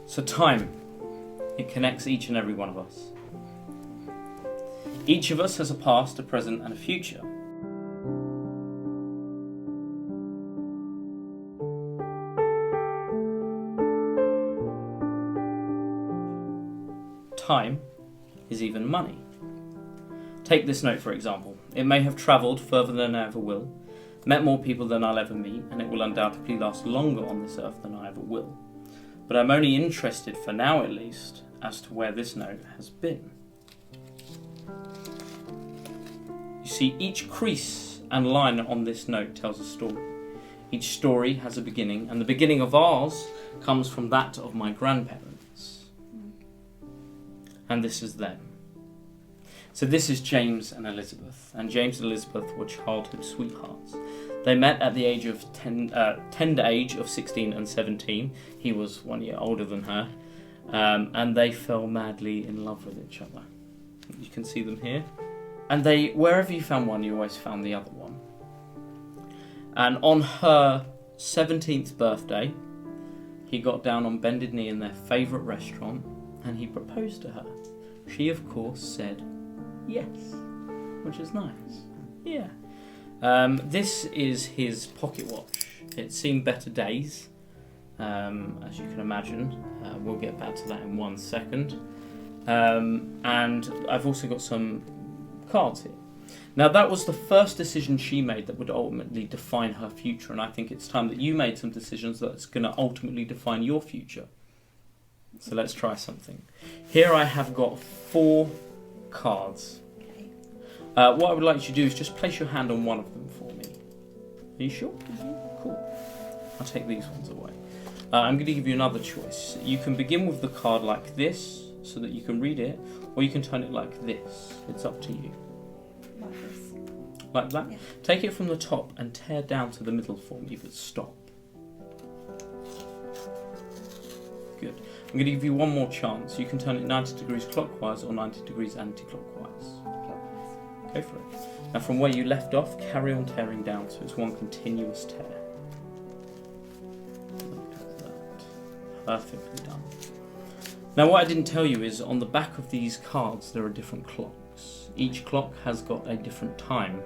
So time, it connects each and every one of us. Each of us has a past, a present and a future. Time is even money. Take this note for example. It may have travelled further than I ever will, met more people than I'll ever meet, and it will undoubtedly last longer on this earth than I ever will. But I'm only interested, for now at least, as to where this note has been. You see, each crease and line on this note tells a story. Each story has a beginning, and the beginning of ours comes from that of my grandparents. And this is them. So this is James and Elizabeth, and James and Elizabeth were childhood sweethearts. They met at the age of tender age of 16 and 17. He was 1 year older than her, and they fell madly in love with each other. You can see them here. And they, wherever you found one, you always found the other one. And on her 17th birthday, he got down on bended knee in their favourite restaurant, and he proposed to her. She, of course, said yes, which is nice. Yeah. This is his pocket watch. It's seen better days, as you can imagine. We'll get back to that in 1 second. And I've also got some cards here. Now, that was the first decision she made that would ultimately define her future, and I think it's time that you made some decisions that's going to ultimately define your future. So let's try something. Here I have got 4 cards. Okay. What I would like you to do is just place your hand on one of them for me. Are you sure? Mm-hmm. Cool. I'll take these ones away. I'm going to give you another choice. You can begin with the card like this, so that you can read it, or you can turn it like this. It's up to you. Like this. Like that? Yeah. Take it from the top and tear down to the middle for me, but stop. Good. I'm going to give you one more chance. You can turn it 90 degrees clockwise or 90 degrees anti-clockwise. Clockwise. Go for it. Now from where you left off, carry on tearing down so it's one continuous tear. Look at that. Perfectly done. Now what I didn't tell you is on the back of these cards there are different clocks. Each clock has got a different time,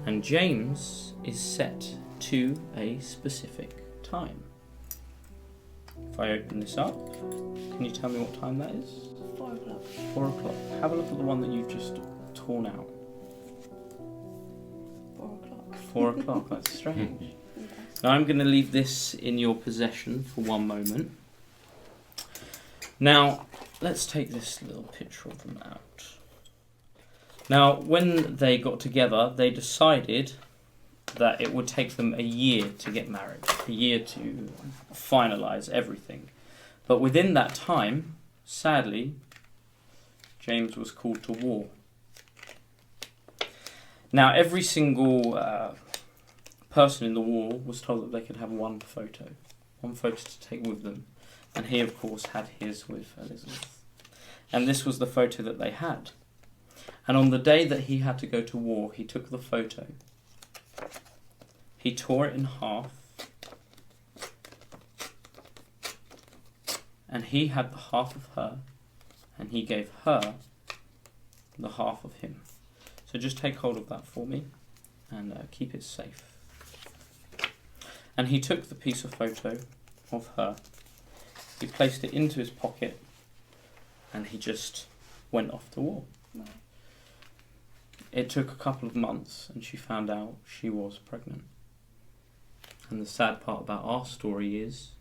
and James is set to a specific time. If I open this up, can you tell me what time that is? 4 o'clock. 4 o'clock. Have a look at the one that you've just torn out. 4 o'clock. 4 o'clock, that's strange. Yeah. Now I'm going to leave this in your possession for one moment. Now, let's take this little picture of them out. Now, when they got together, they decided that it would take them a year to get married, a year to finalise everything. But within that time, sadly, James was called to war. Now, every single person in the war was told that they could have one photo to take with them. And he, of course, had his with Elizabeth. And this was the photo that they had. And on the day that he had to go to war, he took the photo. He tore it in half. And he had the half of her. And he gave her the half of him. So just take hold of that for me. And keep it safe. And he took the piece of photo of her. He placed it into his pocket and he just went off to war. Right. It took a couple of months and she found out she was pregnant. And the sad part about our story is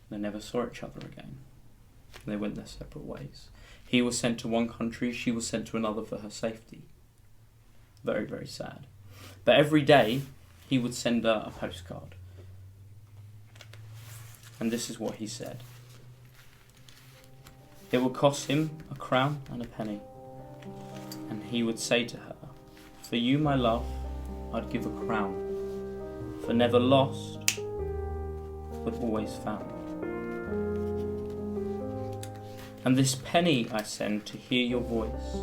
they never saw each other again. They went their separate ways. He was sent to one country, she was sent to another for her safety. Very, very sad. But every day he would send her a postcard. And this is what he said. It would cost him a crown and a penny. And he would say to her, "For you, my love, I'd give a crown. For never lost, but always found. And this penny I send to hear your voice.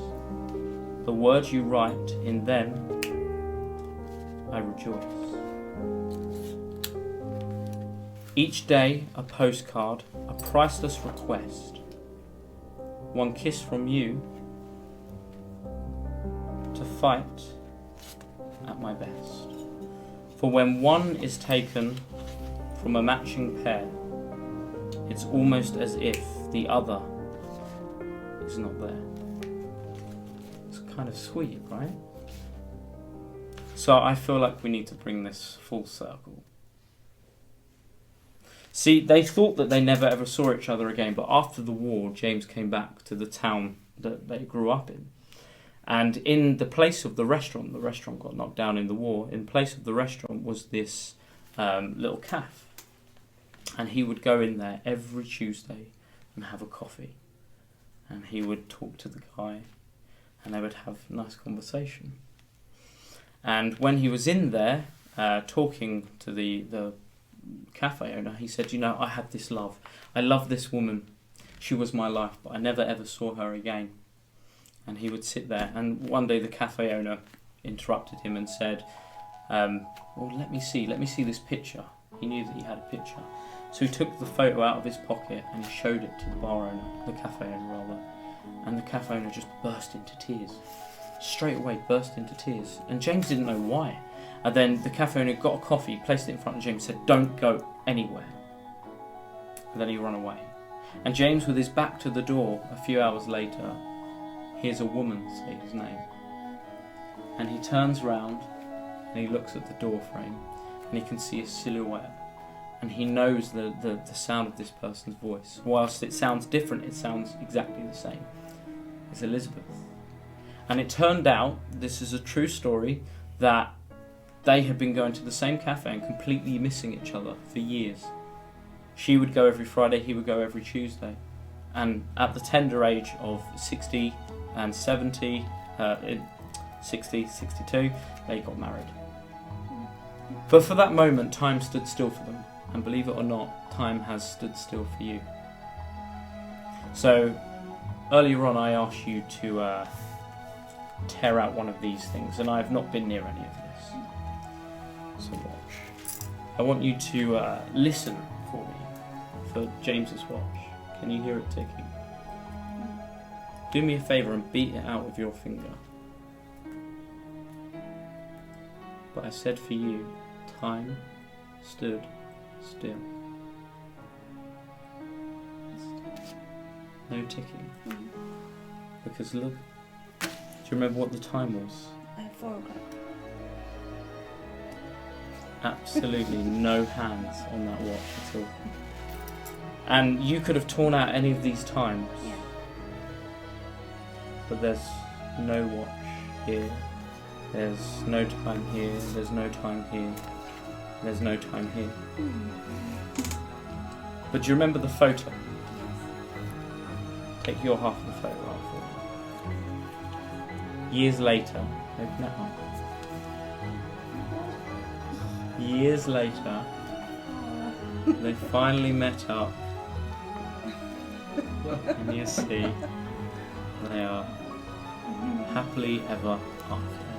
The words you write, in them I rejoice." Each day a postcard, a priceless request. One kiss from you to fight at my best. For when one is taken from a matching pair, it's almost as if the other is not there. It's kind of sweet, right? So I feel like we need to bring this full circle. See, they thought that they never ever saw each other again, but after the war, James came back to the town that they grew up in. And in the place of the restaurant got knocked down in the war, in place of the restaurant was this little cafe. And he would go in there every Tuesday and have a coffee. And he would talk to the guy, and they would have a nice conversation. And when he was in there, talking to the cafe owner, he said, I had this love. I love this woman. She was my life, but I never ever saw her again. And he would sit there, and one day the cafe owner interrupted him and said, well, let me see this picture. He knew that he had a picture. So he took the photo out of his pocket and he showed it to the bar owner, the cafe owner rather. And the cafe owner just burst into tears. Straight away burst into tears. And James didn't know why. And then the cafe owner got a coffee, placed it in front of James, said, don't go anywhere. And then he ran away. And James, with his back to the door, a few hours later, hears a woman say his name. And he turns round and he looks at the door frame and he can see a silhouette. And he knows the sound of this person's voice. Whilst it sounds different, it sounds exactly the same. It's Elizabeth. And it turned out, this is a true story, that they had been going to the same cafe and completely missing each other for years. She would go every Friday, he would go every Tuesday. And at the tender age of 60 and 70, 62, they got married. But for that moment, time stood still for them. And believe it or not, time has stood still for you. So, earlier on I asked you to tear out one of these things, and I've not been near any of this. So watch. I want you to listen for me, for James's watch. Can you hear it ticking? Do me a favour and beat it out with your finger. But I said for you, time stood still. No ticking. Because look, do you remember what the time was? 4 o'clock. Absolutely no hands on that watch at all. And you could have torn out any of these times. Yeah. But there's no watch here. There's no time here. There's no time here. There's no time here. But do you remember the photo? Take your half of the photo out for me. Years later, open it up. Years later, they finally met up. And you see, they are happily ever after.